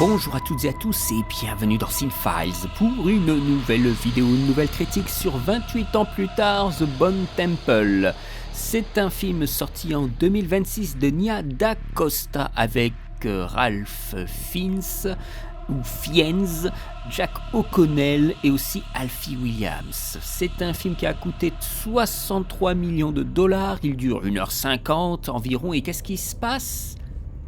Bonjour à toutes et à tous et bienvenue dans Cinefiles pour une nouvelle vidéo, une nouvelle critique sur 28 ans plus tard, The Bone Temple. C'est un film sorti en 2026 de Nia Da Costa avec Ralph Fiennes, Jack O'Connell et aussi Alfie Williams. C'est un film qui a coûté 63 millions de dollars, il dure 1h50 environ et qu'est-ce qui se passe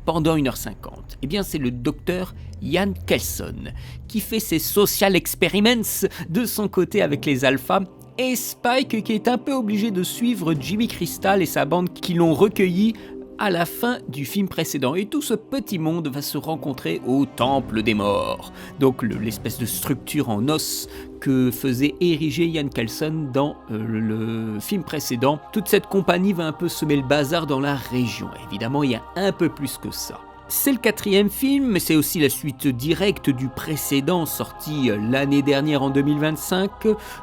pendant 1h50? Eh bien c'est le docteur Ian Kelson qui fait ses social experiments de son côté avec les alphas et Spike qui est un peu obligé de suivre Jimmy Crystal et sa bande qui l'ont recueilli à la fin du film précédent. Et tout ce petit monde va se rencontrer au Temple des Morts. Donc l'espèce de structure en os que faisait ériger Ian Kelson dans le film précédent. Toute cette compagnie va un peu semer le bazar dans la région. Évidemment, il y a un peu plus que ça. C'est le 4e film, mais c'est aussi la suite directe du précédent sorti l'année dernière en 2025.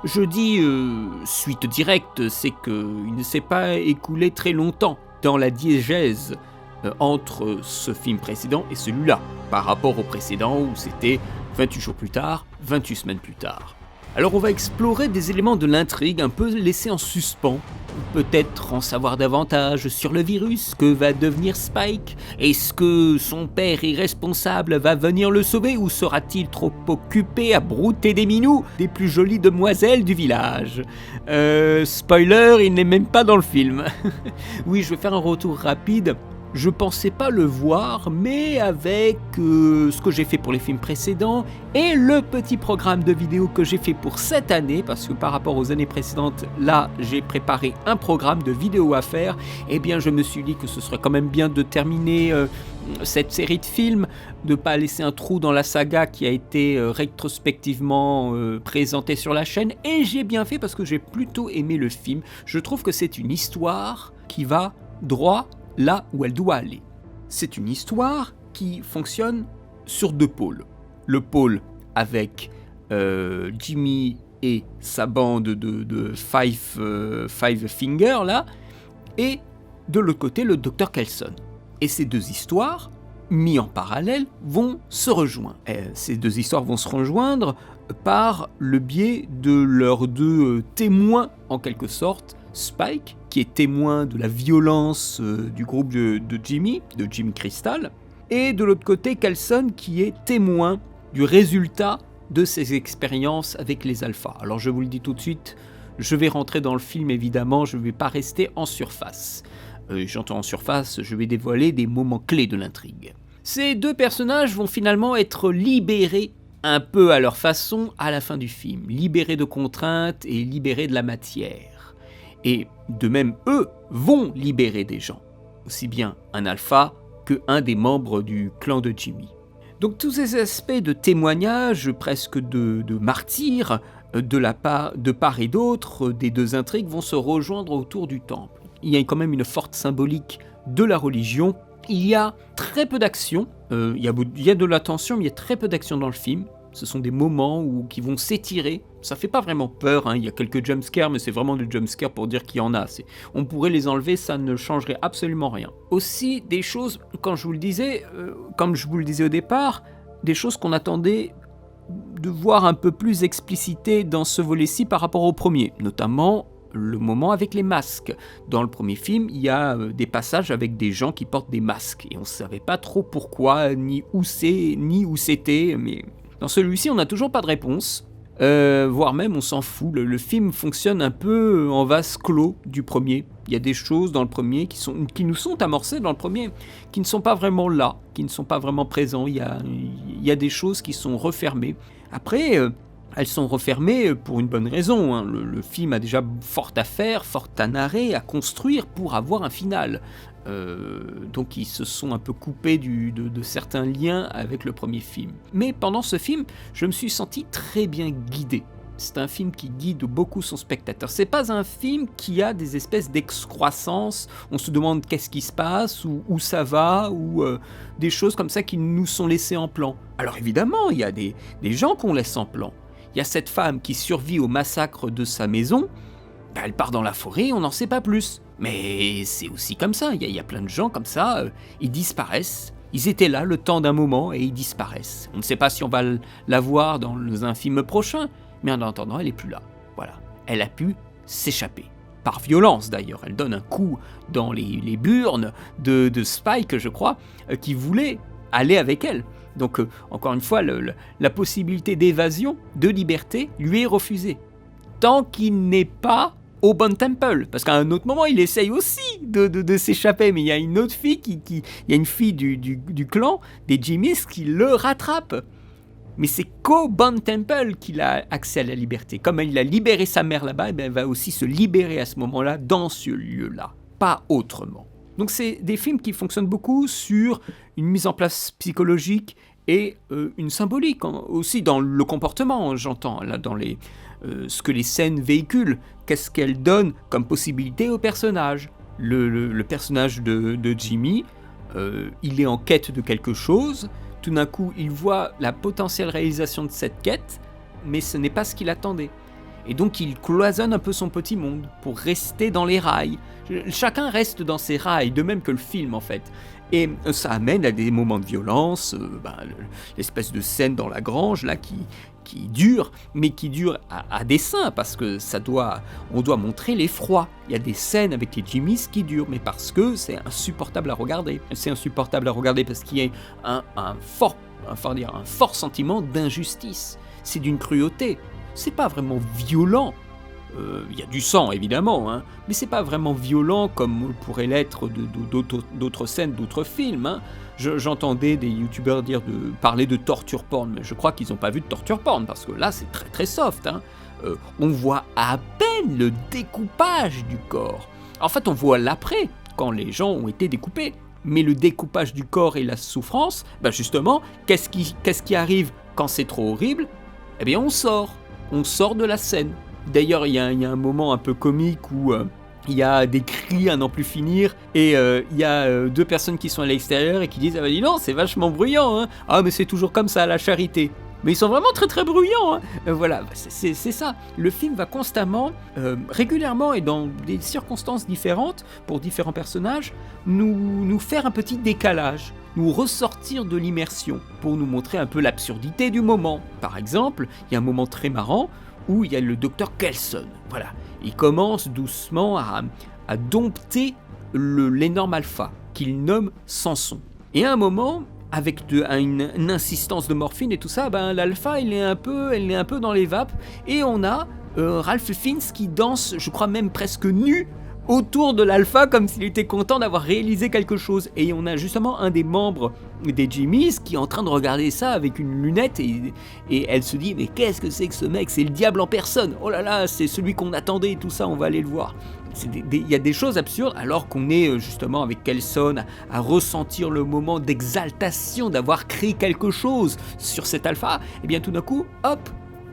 Je dis suite directe, c'est qu'il ne s'est pas écoulé très longtemps dans la diégèse entre ce film précédent et celui-là, par rapport au précédent où c'était 28 jours plus tard, 28 semaines plus tard. Alors on va explorer des éléments de l'intrigue un peu laissés en suspens, peut-être en savoir davantage sur le virus, que va devenir Spike, est-ce que son père irresponsable va venir le sauver ou sera-t-il trop occupé à brouter des minous des plus jolies demoiselles du village? Spoiler, il n'est même pas dans le film. Oui, je vais faire un retour rapide. Je pensais pas le voir, mais avec ce que j'ai fait pour les films précédents et le petit programme de vidéo que j'ai fait pour cette année, parce que par rapport aux années précédentes, là j'ai préparé un programme de vidéos à faire, eh bien je me suis dit que ce serait quand même bien de terminer cette série de films, de pas laisser un trou dans la saga qui a été rétrospectivement présentée sur la chaîne, et j'ai bien fait parce que j'ai plutôt aimé le film. Je trouve que c'est une histoire qui va droit là où elle doit aller. C'est une histoire qui fonctionne sur deux pôles. Le pôle avec Jimmy et sa bande de Five Finger là, et de l'autre côté le Dr Kelson. Et ces deux histoires, mises en parallèle, vont se rejoindre. Ces deux histoires vont se rejoindre par le biais de leurs deux témoins en quelque sorte. Spike, qui est témoin de la violence du groupe de Jimmy Crystal, et de l'autre côté Kelson, qui est témoin du résultat de ses expériences avec les alphas. Alors je vous le dis tout de suite, je vais rentrer dans le film évidemment, je ne vais pas rester en surface. J'entends en surface, je vais dévoiler des moments clés de l'intrigue. Ces deux personnages vont finalement être libérés un peu à leur façon à la fin du film, libérés de contraintes et libérés de la matière. Et de même, eux vont libérer des gens, aussi bien un alpha que un des membres du clan de Jimmy. Donc tous ces aspects de témoignage, presque de martyrs, de part et d'autre des deux intrigues vont se rejoindre autour du temple. Il y a quand même une forte symbolique de la religion. Il y a très peu d'action, il y a de la tension, mais il y a très peu d'action dans le film. Ce sont des moments qui vont s'étirer. Ça fait pas vraiment peur, hein. Il y a quelques jumpscares, mais c'est vraiment des jumpscares pour dire qu'il y en a. On pourrait les enlever, ça ne changerait absolument rien. Aussi, des choses, comme je vous le disais au départ, des choses qu'on attendait de voir un peu plus explicitées dans ce volet-ci par rapport au premier, notamment le moment avec les masques. Dans le premier film, il y a des passages avec des gens qui portent des masques, et on ne savait pas trop pourquoi, ni où c'était, mais dans celui-ci, on n'a toujours pas de réponse, voire même on s'en fout. Le film fonctionne un peu en vase clos du premier. Il y a des choses dans le premier qui nous sont amorcées dans le premier, qui ne sont pas vraiment là, qui ne sont pas vraiment présents. Il y a des choses qui sont refermées. Après, elles sont refermées pour une bonne raison, hein. Le film a déjà fort à faire, fort à narrer, à construire pour avoir un final. Donc ils se sont un peu coupés de certains liens avec le premier film. Mais pendant ce film, je me suis senti très bien guidé. C'est un film qui guide beaucoup son spectateur. C'est pas un film qui a des espèces d'excroissance, on se demande qu'est-ce qui se passe, ou où ça va, ou des choses comme ça qui nous sont laissées en plan. Alors évidemment, il y a des gens qu'on laisse en plan. Il y a cette femme qui survit au massacre de sa maison, elle part dans la forêt, on n'en sait pas plus. Mais c'est aussi comme ça, il y a plein de gens comme ça, ils disparaissent, Ils étaient là le temps d'un moment et ils disparaissent. On ne sait pas si on va la voir dans un film prochain, mais en attendant, elle n'est plus là. Voilà, elle a pu s'échapper. Par violence d'ailleurs, elle donne un coup dans les burnes de Spike, je crois, qui voulait aller avec elle. Donc encore une fois, la possibilité d'évasion, de liberté, lui est refusée. Tant qu'il n'est pas au Bon Temple, parce qu'à un autre moment, il essaye aussi de s'échapper, mais il y a une autre fille, il y a une fille du clan des Jimmys qui le rattrape. Mais c'est qu'au Bon Temple qu'il a accès à la liberté. Comme il a libéré sa mère là-bas, elle va aussi se libérer à ce moment-là, dans ce lieu-là, pas autrement. Donc c'est des films qui fonctionnent beaucoup sur une mise en place psychologique et une symbolique, aussi dans le comportement, j'entends, là, dans ce que les scènes véhiculent, qu'est-ce qu'elles donnent comme possibilité aux personnages. Le personnage de Jimmy, il est en quête de quelque chose. Tout d'un coup, il voit la potentielle réalisation de cette quête, mais ce n'est pas ce qu'il attendait. Et donc, il cloisonne un peu son petit monde pour rester dans les rails. Chacun reste dans ses rails, de même que le film, en fait. Et ça amène à des moments de violence, l'espèce de scène dans la grange, là, qui dure, mais qui dure à dessein, parce que on doit montrer l'effroi. Il y a des scènes avec les Jimmys qui durent, mais parce que c'est insupportable à regarder. C'est insupportable à regarder parce qu'il y a un fort sentiment d'injustice. C'est d'une cruauté. C'est pas vraiment violent. Il y a du sang évidemment, hein, mais c'est pas vraiment violent comme pourrait l'être d'autres scènes, d'autres films. Hein. J'entendais des youtubeurs parler de torture porn, mais je crois qu'ils n'ont pas vu de torture porn, parce que là c'est très très soft. Hein. On voit à peine le découpage du corps. En fait, on voit l'après, quand les gens ont été découpés. Mais le découpage du corps et la souffrance, justement, qu'est-ce qui arrive quand c'est trop horrible ? Eh bien, on sort de la scène. D'ailleurs, il y a un moment un peu comique où il y a des cris à n'en plus finir, et il y a deux personnes qui sont à l'extérieur et qui disent « Ah bah dis non, c'est vachement bruyant, hein. Ah mais c'est toujours comme ça, la charité !» Mais ils sont vraiment très très bruyants, hein. Voilà, c'est ça. Le film va constamment, régulièrement et dans des circonstances différentes, pour différents personnages, nous faire un petit décalage, nous ressortir de l'immersion, pour nous montrer un peu l'absurdité du moment. Par exemple, il y a un moment très marrant, où il y a le docteur Kelson. Voilà. Il commence doucement à dompter l'énorme alpha, qu'il nomme Samson. Et à un moment, avec une insistance de morphine et tout ça, l'alpha, elle est un peu dans les vapes, et on a Ralph Fiennes qui danse, je crois même presque nu, autour de l'alpha, comme s'il était content d'avoir réalisé quelque chose. Et on a justement un des membres des Jimmys qui est en train de regarder ça avec une lunette, et elle se dit « Mais qu'est-ce que c'est que ce mec ? C'est le diable en personne. Oh là là, c'est celui qu'on attendait et tout ça, on va aller le voir. » Il y a des choses absurdes, alors qu'on est justement avec Kelson à ressentir le moment d'exaltation d'avoir créé quelque chose sur cet alpha. Et bien tout d'un coup, hop,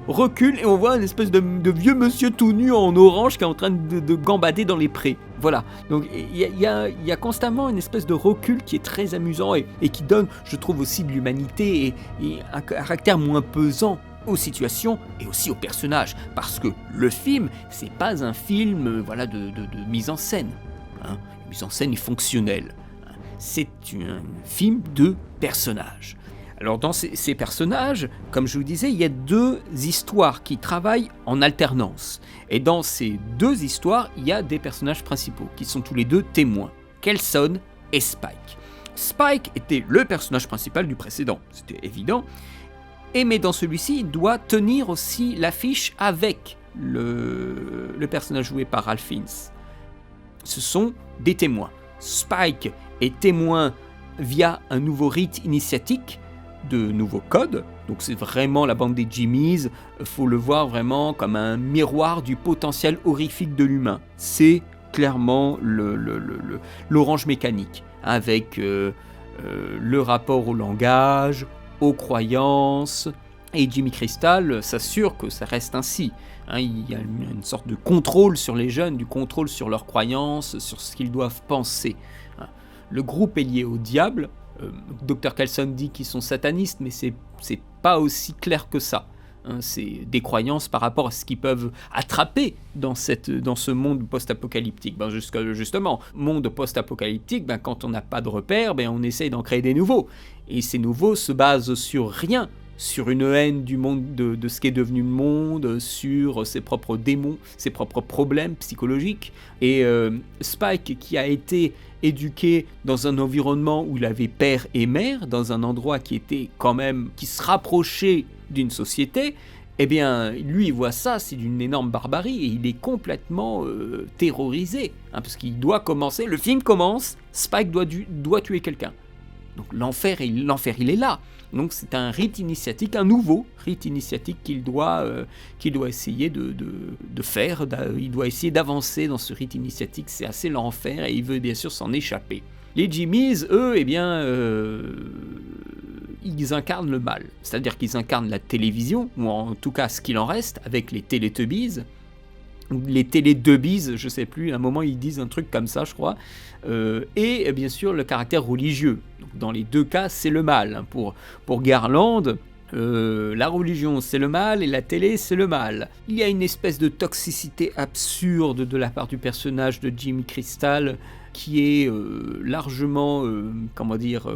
recule, et on voit une espèce de vieux monsieur tout nu en orange qui est en train de gambader dans les prés. Voilà, donc il y a constamment une espèce de recul qui est très amusant et qui donne, je trouve, aussi de l'humanité et un caractère moins pesant aux situations et aussi aux personnages, parce que le film, c'est pas un film de mise en scène. Hein. La mise en scène est fonctionnelle. Hein. C'est un film de personnages. Alors dans ces personnages, comme je vous disais, il y a deux histoires qui travaillent en alternance. Et dans ces deux histoires, il y a des personnages principaux, qui sont tous les deux témoins, Kelson et Spike. Spike était le personnage principal du précédent, c'était évident, mais dans celui-ci, il doit tenir aussi l'affiche avec le personnage joué par Ralph Fiennes. Ce sont des témoins. Spike est témoin via un nouveau rite initiatique, de nouveaux codes, donc c'est vraiment la bande des Jimmys, faut le voir vraiment comme un miroir du potentiel horrifique de l'humain. C'est clairement l'orange mécanique, avec le rapport au langage, aux croyances, et Jimmy Crystal s'assure que ça reste ainsi. Hein, il y a une sorte de contrôle sur les jeunes, du contrôle sur leurs croyances, sur ce qu'ils doivent penser. Hein. Le groupe est lié au diable. Dr Kelson dit qu'ils sont satanistes, mais c'est pas aussi clair que ça. hein, c'est des croyances par rapport à ce qu'ils peuvent attraper dans ce monde post-apocalyptique. Justement, monde post-apocalyptique, quand on n'a pas de repères, on essaye d'en créer des nouveaux. Et ces nouveaux se basent sur rien, sur une haine du monde, de ce qu'est devenu le monde, sur ses propres démons, ses propres problèmes psychologiques. Et Spike, qui a été éduqué dans un environnement où il avait père et mère, dans un endroit qui se rapprochait d'une société, lui il voit ça, c'est d'une énorme barbarie, et il est complètement terrorisé, hein, parce qu'il doit commencer, le film commence, Spike doit tuer quelqu'un. Donc l'enfer il est là. Donc c'est un rite initiatique, un nouveau rite initiatique qu'il doit essayer de faire. Il doit essayer d'avancer dans ce rite initiatique. C'est assez l'enfer et il veut bien sûr s'en échapper. Les Jimmies, eux, ils incarnent le mal. C'est-à-dire qu'ils incarnent la télévision, ou en tout cas ce qu'il en reste, avec les Teletubbies. Les Télédubbies, je sais plus, à un moment ils disent un truc comme ça, je crois, et bien sûr le caractère religieux. Donc, dans les deux cas, c'est le mal. Hein. Pour Garland, la religion c'est le mal et la télé c'est le mal. Il y a une espèce de toxicité absurde de la part du personnage de Jimmy Crystal qui est largement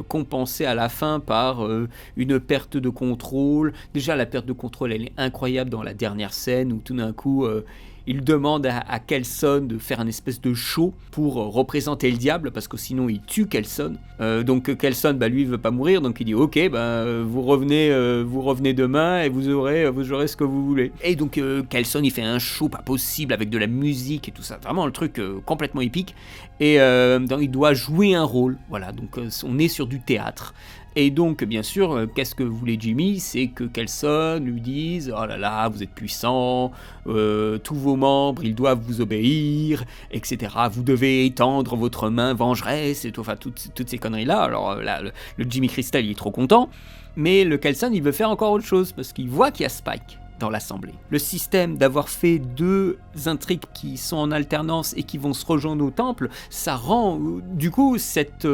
compensée à la fin par une perte de contrôle. Déjà la perte de contrôle elle est incroyable dans la dernière scène où tout d'un coup il demande à Kelson de faire une espèce de show pour représenter le diable, parce que sinon il tue Kelson. Donc Kelson, lui, il veut pas mourir, donc il dit ok, vous revenez demain et vous aurez ce que vous voulez. Et donc Kelson, il fait un show pas possible avec de la musique et tout ça, vraiment le truc complètement épique. Et donc, il doit jouer un rôle, voilà. Donc on est sur du théâtre. Et donc, bien sûr, qu'est-ce que voulait Jimmy ? C'est que Kelson lui dise « Oh là là, vous êtes puissant, tous vos membres, ils doivent vous obéir, etc. Vous devez étendre votre main vengeresse, et tout, enfin, toutes ces conneries-là. » Alors là, le Jimmy Crystal, il est trop content, mais le Kelson, il veut faire encore autre chose, parce qu'il voit qu'il y a Spike dans l'assemblée. Le système d'avoir fait deux intrigues qui sont en alternance et qui vont se rejoindre au temple, ça rend du coup cette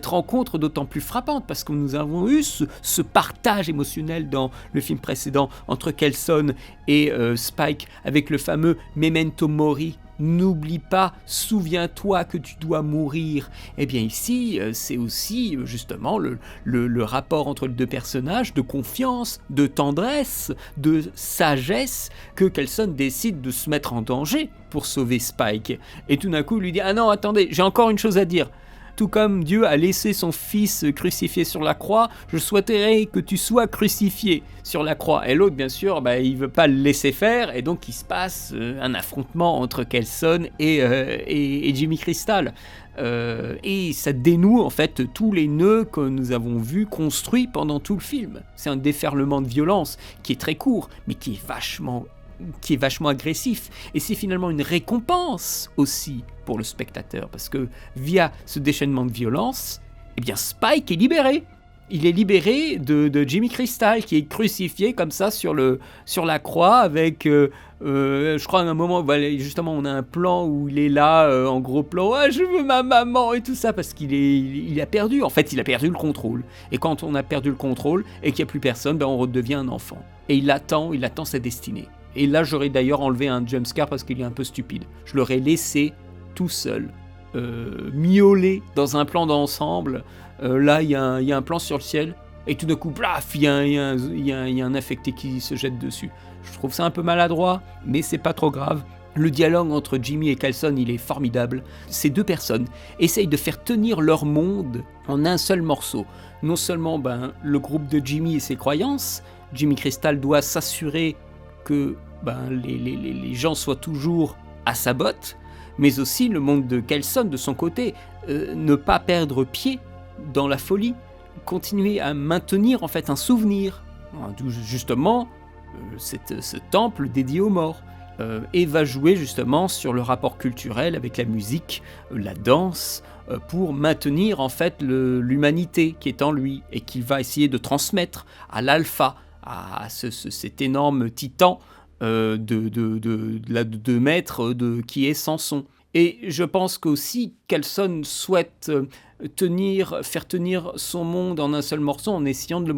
rencontre d'autant plus frappante, parce que nous avons eu ce partage émotionnel dans le film précédent entre Kelson et Spike avec le fameux Memento Mori. N'oublie pas, souviens-toi que tu dois mourir. Eh bien ici, c'est aussi justement le rapport entre les deux personnages, de confiance, de tendresse, de sagesse, que Kelson décide de se mettre en danger pour sauver Spike. Et tout d'un coup, il lui dit « Ah non, attendez, j'ai encore une chose à dire. Tout comme Dieu a laissé son fils crucifié sur la croix, je souhaiterais que tu sois crucifié sur la croix. » Et l'autre, bien sûr, il veut pas le laisser faire, et donc il se passe un affrontement entre Kelson et Jimmy Crystal. Et ça dénoue en fait tous les nœuds que nous avons vus construits pendant tout le film. C'est un déferlement de violence qui est très court, mais qui est vachement agressif, et c'est finalement une récompense aussi pour le spectateur, parce que via ce déchaînement de violence, Spike est libéré. Il est libéré de Jimmy Crystal, qui est crucifié comme ça sur la croix, avec je crois à un moment, justement on a un plan où il est là en gros plan, ah, je veux ma maman et tout ça, parce qu'il a perdu, en fait il a perdu le contrôle, et quand on a perdu le contrôle et qu'il n'y a plus personne, on redevient un enfant, et il attend sa destinée. Et là, j'aurais d'ailleurs enlevé un jumpscare parce qu'il est un peu stupide. Je l'aurais laissé tout seul, miauler dans un plan d'ensemble. Là, il y a un plan sur le ciel, et tout d'un coup, plaf, il y a un infecté qui se jette dessus. Je trouve ça un peu maladroit, mais c'est pas trop grave. Le dialogue entre Jimmy et Kelson, il est formidable. Ces deux personnes essayent de faire tenir leur monde en un seul morceau. Non seulement le groupe de Jimmy et ses croyances, Jimmy Crystal doit s'assurer que les gens soient toujours à sa botte, mais aussi le monde de Kelson de son côté, ne pas perdre pied dans la folie, continuer à maintenir en fait un souvenir, d'où justement ce temple dédié aux morts, et va jouer justement sur le rapport culturel avec la musique, la danse, pour maintenir en fait l'humanité qui est en lui, et qu'il va essayer de transmettre à l'alpha, à cet énorme titan de 2 mètres qui est Samson. Et je pense qu'aussi Kelson souhaite faire tenir son monde en un seul morceau en essayant de le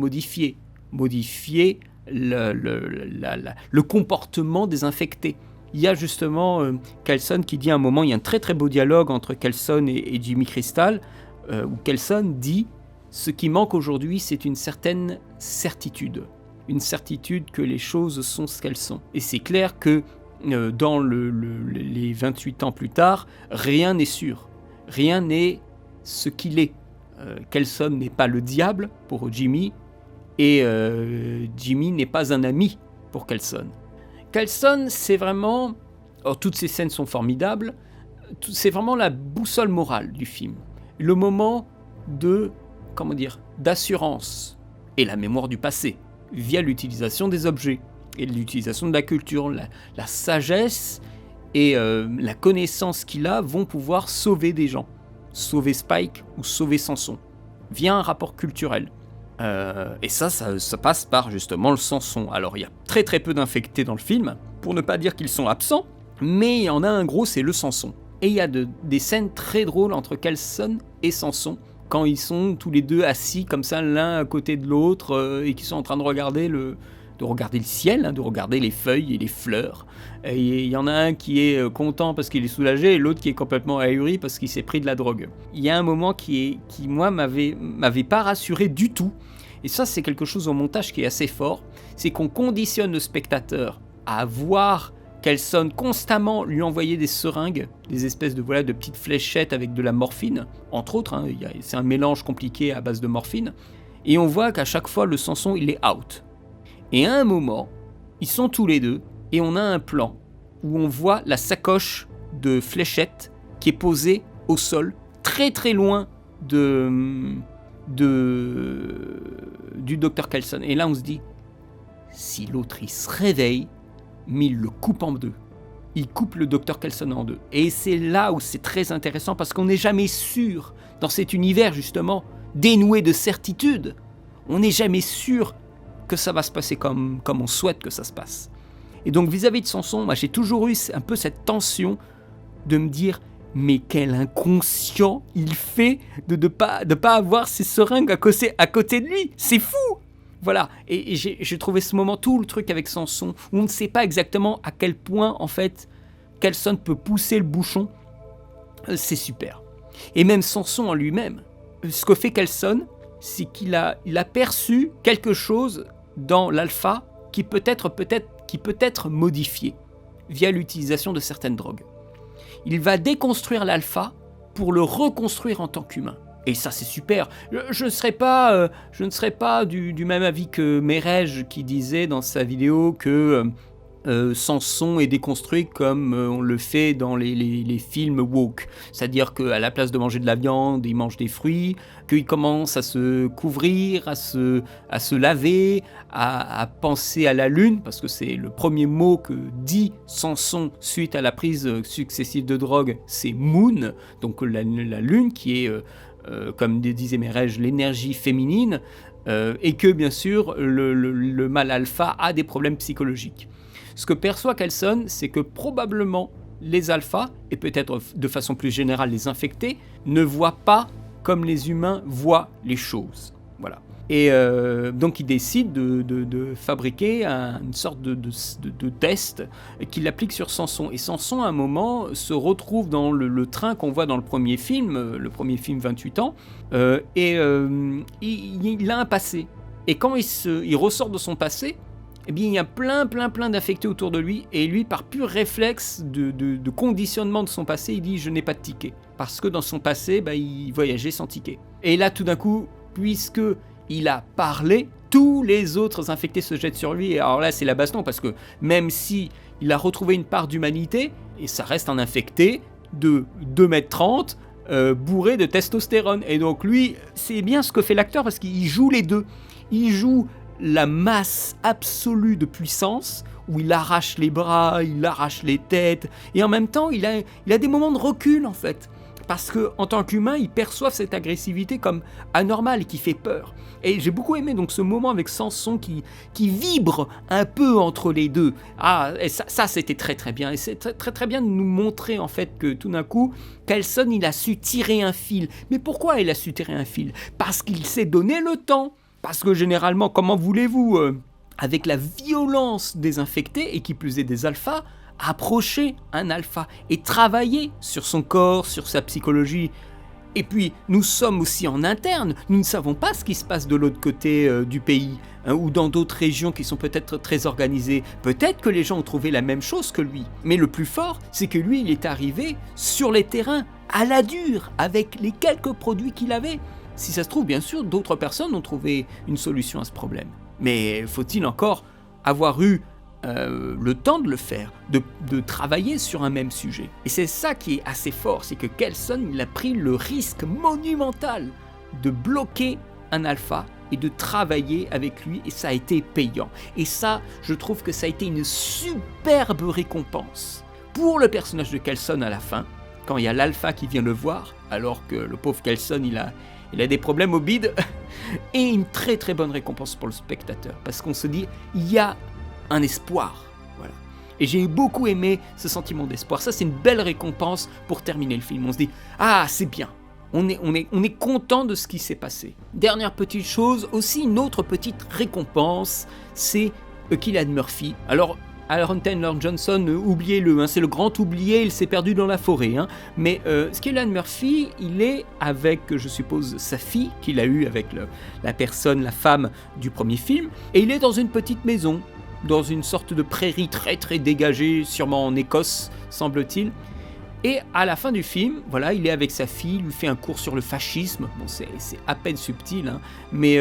modifier le comportement des infectés. Il y a justement Coulson qui dit à un moment, il y a un très très beau dialogue entre Coulson et Jimmy Crystal, où Coulson dit « Ce qui manque aujourd'hui, c'est une certaine certitude. Une certitude que les choses sont ce qu'elles sont. » Et c'est clair que dans les 28 ans plus tard, rien n'est sûr. Rien n'est ce qu'il est. Coulson n'est pas le diable pour Jimmy, et Jimmy n'est pas un ami pour Coulson. Coulson, c'est vraiment... Alors, toutes ces scènes sont formidables, c'est vraiment la boussole morale du film. Le moment d'assurance et la mémoire du passé, via l'utilisation des objets et l'utilisation de la culture, la sagesse et la connaissance qu'il a vont pouvoir sauver des gens. Sauver Spike ou sauver Samson, via un rapport culturel. Et ça passe par justement le Samson. Alors il y a très très peu d'infectés dans le film, pour ne pas dire qu'ils sont absents, mais il y en a un gros, c'est le Samson. Et il y a des scènes très drôles entre Coulson et Samson, quand ils sont tous les deux assis comme ça, l'un à côté de l'autre, et qu'ils sont en train de regarder le ciel, de regarder les feuilles et les fleurs. Et il y en a un qui est content parce qu'il est soulagé, et l'autre qui est complètement ahuri parce qu'il s'est pris de la drogue. Il y a un moment qui moi, m'avait pas rassuré du tout. Et ça, c'est quelque chose au montage qui est assez fort. C'est qu'on conditionne le spectateur à voir Coulson constamment lui envoyer des seringues, des espèces de petites fléchettes avec de la morphine, entre autres. C'est un mélange compliqué à base de morphine. Et on voit qu'à chaque fois, le Samson, il est out. Et à un moment, ils sont tous les deux, et on a un plan où on voit la sacoche de fléchettes qui est posée au sol, très très loin du Dr Coulson. Et là, on se dit, si l'autre il se réveille, mais il le coupe en deux. Il coupe le Dr Coulson en deux. Et c'est là où c'est très intéressant, parce qu'on n'est jamais sûr, dans cet univers justement, dénoué de certitude, on n'est jamais sûr que ça va se passer comme on souhaite que ça se passe. Et donc vis-à-vis de Samson, moi j'ai toujours eu un peu cette tension de me dire, mais quel inconscient il fait de pas avoir ses seringues à côté de lui, c'est fou. Voilà, et j'ai trouvé ce moment, tout le truc avec Samson, où on ne sait pas exactement à quel point en fait Coulson peut pousser le bouchon, c'est super. Et même Samson en lui-même, ce que fait Coulson, c'est qu'il a perçu quelque chose dans l'alpha qui peut être modifié via l'utilisation de certaines drogues. Il va déconstruire l'alpha pour le reconstruire en tant qu'humain. Et ça, c'est super. Je ne serais pas du même avis que Merej qui disait dans sa vidéo que Samson est déconstruit comme on le fait dans les films woke. C'est-à-dire qu'à la place de manger de la viande, il mange des fruits, qu'il commence à se couvrir, à se laver, à penser à la lune, parce que c'est le premier mot que dit Samson suite à la prise successive de drogue, c'est Moon, donc la lune qui est... comme disait Merej, l'énergie féminine, et que bien sûr le mâle alpha a des problèmes psychologiques. Ce que perçoit Coulson, c'est que probablement les alphas, et peut-être de façon plus générale les infectés, ne voient pas comme les humains voient les choses. Voilà. Et donc il décide de fabriquer une sorte de test qu'il applique sur Samson. Et Samson, à un moment, se retrouve dans le train qu'on voit dans le premier film 28 ans, et il a un passé. Et quand il ressort de son passé, eh bien, il y a plein d'infectés autour de lui, et lui, par pur réflexe de conditionnement de son passé, il dit « je n'ai pas de ticket ». Parce que dans son passé, il voyageait sans ticket. Et là, tout d'un coup, puisque il a parlé, tous les autres infectés se jettent sur lui, et alors là, c'est la baston, parce que même si il a retrouvé une part d'humanité, et ça reste un infecté de 2,30 m, bourré de testostérone. Et donc lui, c'est bien ce que fait l'acteur, parce qu'il joue les deux. Il joue la masse absolue de puissance, où il arrache les bras, il arrache les têtes, et en même temps, il a des moments de recul, en fait. Parce qu'en tant qu'humain, il perçoit cette agressivité comme anormale et qui fait peur. Et j'ai beaucoup aimé donc ce moment avec Samson qui vibre un peu entre les deux. Ah, et ça c'était très très bien. Et c'est très bien de nous montrer en fait que tout d'un coup, Coulson, il a su tirer un fil. Mais pourquoi il a su tirer un fil ? Parce qu'il s'est donné le temps. Parce que généralement, comment voulez-vous avec la violence des infectés, et qui plus est des alphas, approcher un alpha et travailler sur son corps, sur sa psychologie. Et puis, nous sommes aussi en interne, nous ne savons pas ce qui se passe de l'autre côté du pays, hein, ou dans d'autres régions qui sont peut-être très organisées. Peut-être que les gens ont trouvé la même chose que lui. Mais le plus fort, c'est que lui, il est arrivé sur les terrains, à la dure, avec les quelques produits qu'il avait. Si ça se trouve, bien sûr, d'autres personnes ont trouvé une solution à ce problème. Mais faut-il encore avoir eu le temps de le faire, de travailler sur un même sujet. Et c'est ça qui est assez fort, c'est que Kelson, il a pris le risque monumental de bloquer un alpha et de travailler avec lui, et ça a été payant. Et ça, je trouve que ça a été une superbe récompense pour le personnage de Kelson à la fin, quand il y a l'alpha qui vient le voir, alors que le pauvre Kelson, il a des problèmes au bide, et une très très bonne récompense pour le spectateur, parce qu'on se dit, il y a un espoir, voilà. Et j'ai beaucoup aimé ce sentiment d'espoir. Ça, c'est une belle récompense pour terminer le film. On se dit, ah, c'est bien. On est content de ce qui s'est passé. Dernière petite chose, aussi une autre petite récompense, c'est Cillian Murphy. Alors, Aaron Taylor Johnson, oubliez-le, hein, c'est le grand oublié, il s'est perdu dans la forêt. Hein. Mais Cillian Murphy, il est avec, je suppose, sa fille, qu'il a eue avec la femme du premier film, et il est dans une petite maison, dans une sorte de prairie très très dégagée, sûrement en Écosse, semble-t-il. Et à la fin du film, voilà, il est avec sa fille, il lui fait un cours sur le fascisme. Bon, c'est à peine subtil, hein, mais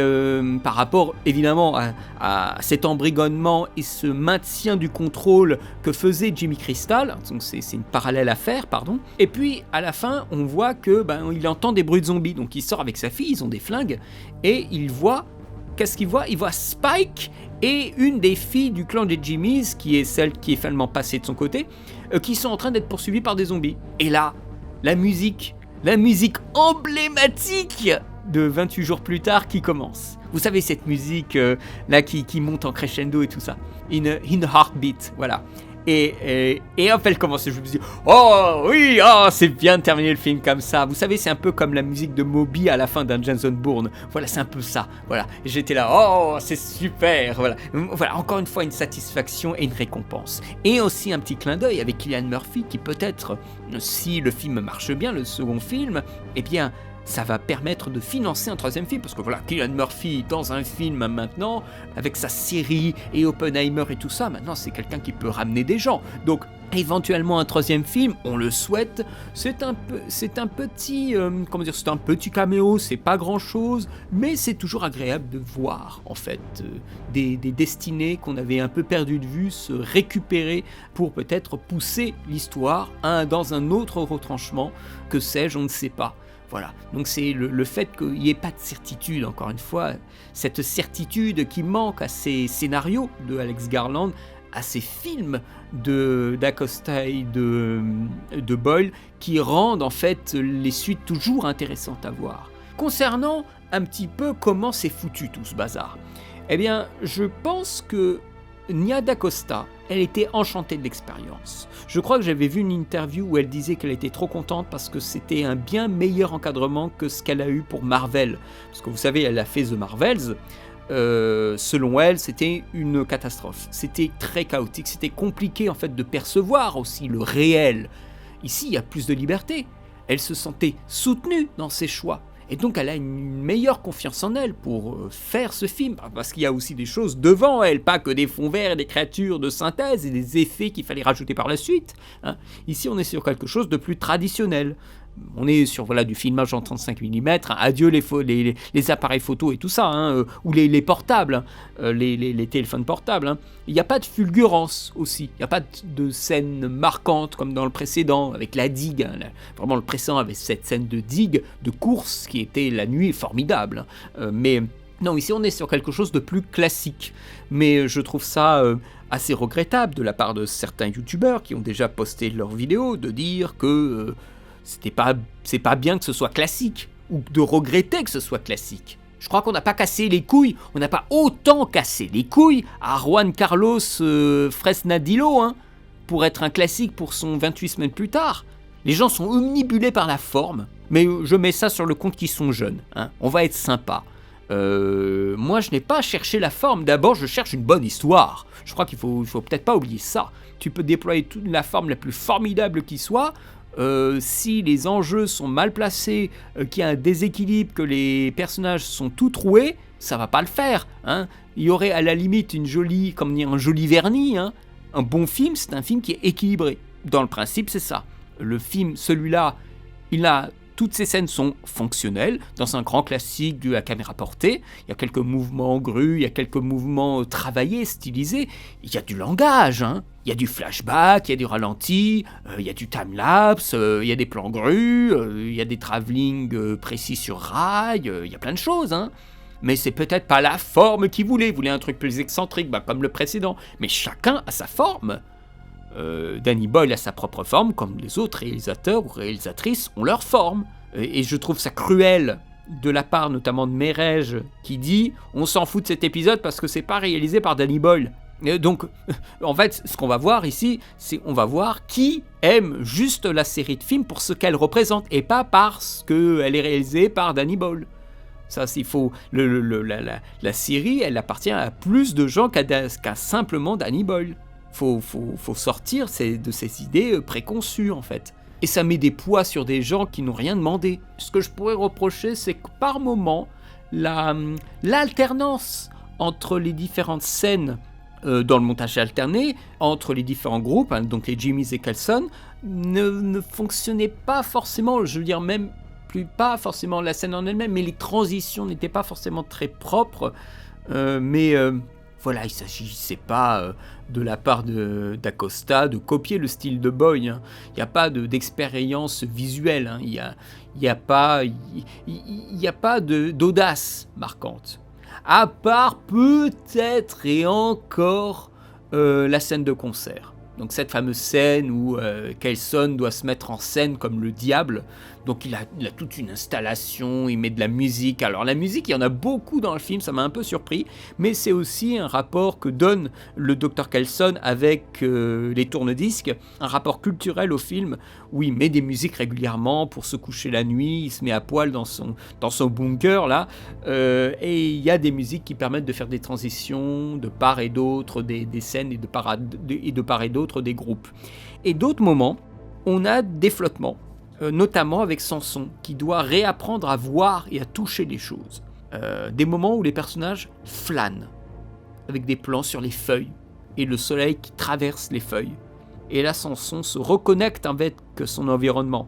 par rapport évidemment à cet embrigadement et ce maintien du contrôle que faisait Jimmy Crystal, donc c'est une parallèle à faire, pardon. Et puis à la fin, on voit que il entend des bruits de zombies, donc il sort avec sa fille, ils ont des flingues, et il voit. Qu'est-ce qu'il voit ? Il voit Spike et une des filles du clan des Jimmys, qui est celle qui est finalement passée de son côté, qui sont en train d'être poursuivies par des zombies. Et là, la musique emblématique de 28 jours plus tard qui commence. Vous savez, cette musique là qui monte en crescendo et tout ça. In Heartbeat, voilà. Et hop, elle commence, je me dis, oh oui, oh, c'est bien de terminer le film comme ça. Vous savez, c'est un peu comme la musique de Moby à la fin d'un Jason Bourne. Voilà, c'est un peu ça. Voilà, j'étais là, oh, c'est super. Voilà, encore une fois, une satisfaction et une récompense. Et aussi un petit clin d'œil avec Cillian Murphy qui peut-être, si le film marche bien, le second film, eh bien, ça va permettre de financer un troisième film, parce que voilà, Cillian Murphy dans un film maintenant, avec sa série et Oppenheimer et tout ça, maintenant c'est quelqu'un qui peut ramener des gens. Donc éventuellement un troisième film, on le souhaite. C'est un petit caméo, c'est pas grand chose, mais c'est toujours agréable de voir en fait des destinées qu'on avait un peu perdues de vue se récupérer pour peut-être pousser l'histoire dans un autre retranchement, que sais-je, on ne sait pas. Voilà, donc c'est le fait qu'il n'y ait pas de certitude, encore une fois, cette certitude qui manque à ces scénarios de Alex Garland, à ces films d'Acosta et de Boyle, qui rendent en fait les suites toujours intéressantes à voir. Concernant un petit peu comment c'est foutu tout ce bazar, eh bien, je pense que Nia DaCosta, elle était enchantée de l'expérience. Je crois que j'avais vu une interview où elle disait qu'elle était trop contente parce que c'était un bien meilleur encadrement que ce qu'elle a eu pour Marvel. Parce que vous savez, elle a fait The Marvels. Selon elle, c'était une catastrophe. C'était très chaotique, c'était compliqué en fait de percevoir aussi le réel. Ici, il y a plus de liberté. Elle se sentait soutenue dans ses choix. Et donc elle a une meilleure confiance en elle pour faire ce film, parce qu'il y a aussi des choses devant elle, pas que des fonds verts et des créatures de synthèse et des effets qu'il fallait rajouter par la suite. Hein. Ici on est sur quelque chose de plus traditionnel. On est sur du filmage en 35 mm, hein, adieu les appareils photo et tout ça, hein, ou les portables, hein, les téléphones portables. Hein. Il n'y a pas de fulgurance aussi, il n'y a pas de scène marquante comme dans le précédent, avec la digue. Hein, vraiment le précédent avait cette scène de digue, de course, qui était la nuit formidable. Hein. Mais non, ici on est sur quelque chose de plus classique. Mais je trouve ça assez regrettable de la part de certains youtubeurs qui ont déjà posté leurs vidéos, de dire que... c'est pas bien que ce soit classique, ou de regretter que ce soit classique. Je crois qu'on n'a pas cassé les couilles, on n'a pas autant cassé les couilles à Juan Carlos Fresnadillo, hein, pour être un classique pour son 28 semaines plus tard. Les gens sont omnibulés par la forme, mais je mets ça sur le compte qu'ils sont jeunes, hein. On va être sympa. Moi, je n'ai pas cherché la forme. D'abord, je cherche une bonne histoire. Je crois qu'il faut peut-être pas oublier ça. Tu peux déployer toute la forme la plus formidable qui soit. Si les enjeux sont mal placés, qu'il y a un déséquilibre, que les personnages sont tout troués, ça va pas le faire. Hein. Il y aurait à la limite un joli vernis. Hein. Un bon film, c'est un film qui est équilibré. Dans le principe, c'est ça. Le film, celui-là, toutes ces scènes sont fonctionnelles. Dans un grand classique de la caméra portée, il y a quelques mouvements grus, il y a quelques mouvements travaillés, stylisés. Il y a du langage, hein. Il y a du flashback, il y a du ralenti, il y a du time-lapse, il y a des plans grus, il y a des travelling précis sur rail, il y a plein de choses, hein. Mais c'est peut-être pas la forme qu'il voulait. Il voulait un truc plus excentrique, comme le précédent. Mais chacun a sa forme. Danny Boyle a sa propre forme, comme les autres réalisateurs ou réalisatrices ont leur forme. Et je trouve ça cruel de la part notamment de Merej qui dit « on s'en fout de cet épisode parce que c'est pas réalisé par Danny Boyle ». Donc, en fait, ce qu'on va voir ici, c'est on va voir qui aime juste la série de films pour ce qu'elle représente et pas parce qu'elle est réalisée par Danny Boyle. Ça, s'il faut, la série, elle appartient à plus de gens qu'à simplement Danny Boyle. Faut sortir de ces idées préconçues, en fait. Et ça met des poids sur des gens qui n'ont rien demandé. Ce que je pourrais reprocher, c'est que par moment, l'alternance entre les différentes scènes dans le montage alterné, entre les différents groupes, hein, donc les Jimmys et Kelson, ne fonctionnait pas forcément, je veux dire même pas forcément la scène en elle-même, mais les transitions n'étaient pas forcément très propres. Voilà, il ne s'agissait pas de la part d'Acosta de copier le style de Boyle. Hein. Il n'y a pas d'expérience visuelle. Hein. Il n'y a pas d'audace marquante. À part peut-être et encore la scène de concert. Donc cette fameuse scène où Kelson doit se mettre en scène comme le diable. Donc il a toute une installation, il met de la musique. Alors la musique, il y en a beaucoup dans le film, ça m'a un peu surpris. Mais c'est aussi un rapport que donne le Dr Kelson avec les tourne-disques. Un rapport culturel au film où il met des musiques régulièrement pour se coucher la nuit. Il se met à poil dans son bunker là. Et il y a des musiques qui permettent de faire des transitions de part et d'autre des scènes et de part et d'autre des groupes. Et d'autres moments, on a des flottements. Notamment avec Samson, qui doit réapprendre à voir et à toucher les choses. Des moments où les personnages flânent, avec des plans sur les feuilles, et le soleil qui traverse les feuilles. Et là, Samson se reconnecte avec son environnement,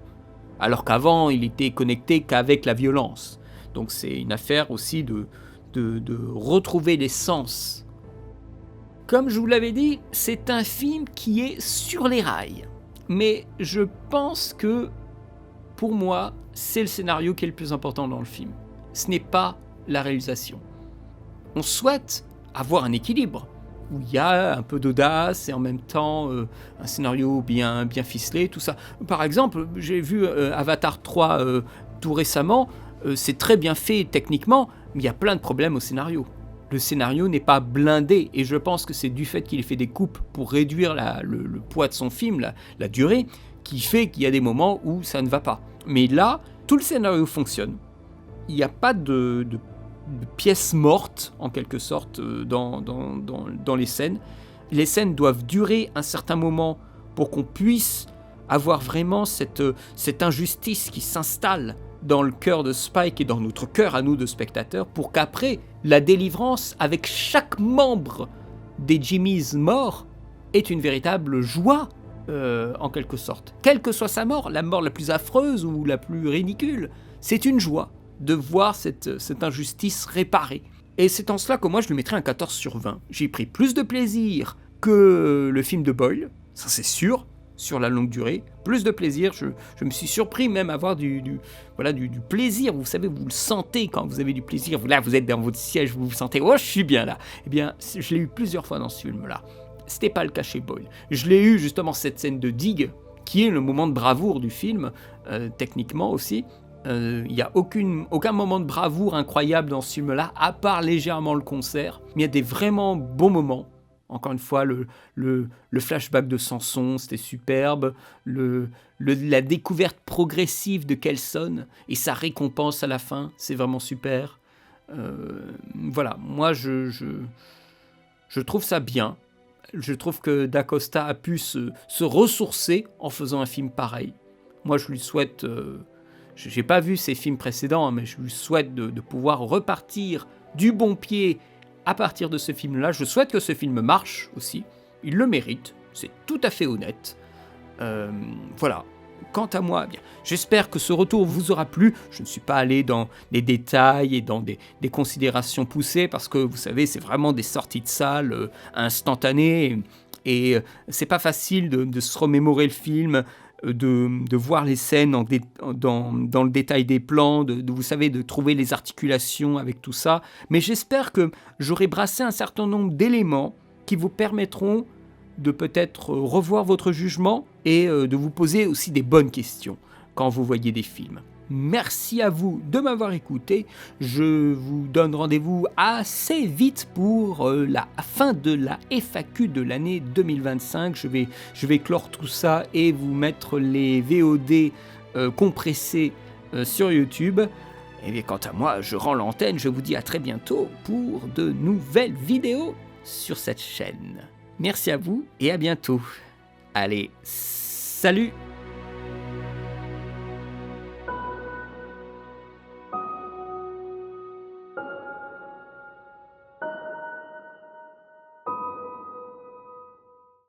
alors qu'avant, il était connecté qu'avec la violence. Donc c'est une affaire aussi de retrouver les sens. Comme je vous l'avais dit, c'est un film qui est sur les rails. Mais je pense que pour moi, c'est le scénario qui est le plus important dans le film. Ce n'est pas la réalisation. On souhaite avoir un équilibre, où il y a un peu d'audace et en même temps un scénario bien ficelé, tout ça. Par exemple, j'ai vu Avatar 3 tout récemment, c'est très bien fait techniquement, mais il y a plein de problèmes au scénario. Le scénario n'est pas blindé, et je pense que c'est du fait qu'il ait fait des coupes pour réduire le poids de son film, la durée, qui fait qu'il y a des moments où ça ne va pas. Mais là, tout le scénario fonctionne. Il n'y a pas de pièces mortes, en quelque sorte, dans les scènes. Les scènes doivent durer un certain moment pour qu'on puisse avoir vraiment cette injustice qui s'installe dans le cœur de Spike et dans notre cœur à nous de spectateurs, pour qu'après, la délivrance avec chaque membre des Jimmys morts est une véritable joie. En quelque sorte. Quelle que soit sa mort, la mort la plus affreuse ou la plus ridicule, c'est une joie de voir cette injustice réparée. Et c'est en cela que moi je lui mettrais un 14 sur 20. J'ai pris plus de plaisir que le film de Boyle, ça c'est sûr, sur la longue durée. Plus de plaisir, je me suis surpris même à avoir du plaisir. Vous savez, vous le sentez quand vous avez du plaisir. Là, vous êtes dans votre siège, vous vous sentez « Oh, je suis bien là !» Eh bien, je l'ai eu plusieurs fois dans ce film-là. C'était pas le cas chez Boyle. Je l'ai eu justement cette scène de digue, qui est le moment de bravoure du film, techniquement aussi. Il n'y a aucun moment de bravoure incroyable dans ce film-là, à part légèrement le concert. Mais il y a des vraiment bons moments. Encore une fois, le flashback de Samson, c'était superbe. La découverte progressive de Kelson et sa récompense à la fin, c'est vraiment super. Voilà, moi je trouve ça bien. Je trouve que D'Acosta a pu se ressourcer en faisant un film pareil. Moi je lui souhaite, j'ai pas vu ses films précédents, hein, mais je lui souhaite de pouvoir repartir du bon pied à partir de ce film-là. Je souhaite que ce film marche aussi, il le mérite, c'est tout à fait honnête. Voilà. Quant à moi, bien, j'espère que ce retour vous aura plu. Je ne suis pas allé dans des détails et dans des considérations poussées parce que vous savez, c'est vraiment des sorties de salle instantanées et c'est pas facile de se remémorer le film, de voir les scènes dans le détail des plans, vous savez, de trouver les articulations avec tout ça. Mais j'espère que j'aurai brassé un certain nombre d'éléments qui vous permettront de peut-être revoir votre jugement et de vous poser aussi des bonnes questions quand vous voyez des films. Merci à vous de m'avoir écouté. Je vous donne rendez-vous assez vite pour la fin de la FAQ de l'année 2025. Je vais clore tout ça et vous mettre les VOD compressés sur YouTube. Et bien, quant à moi, je rends l'antenne. Je vous dis à très bientôt pour de nouvelles vidéos sur cette chaîne. Merci à vous et à bientôt. Allez, salut!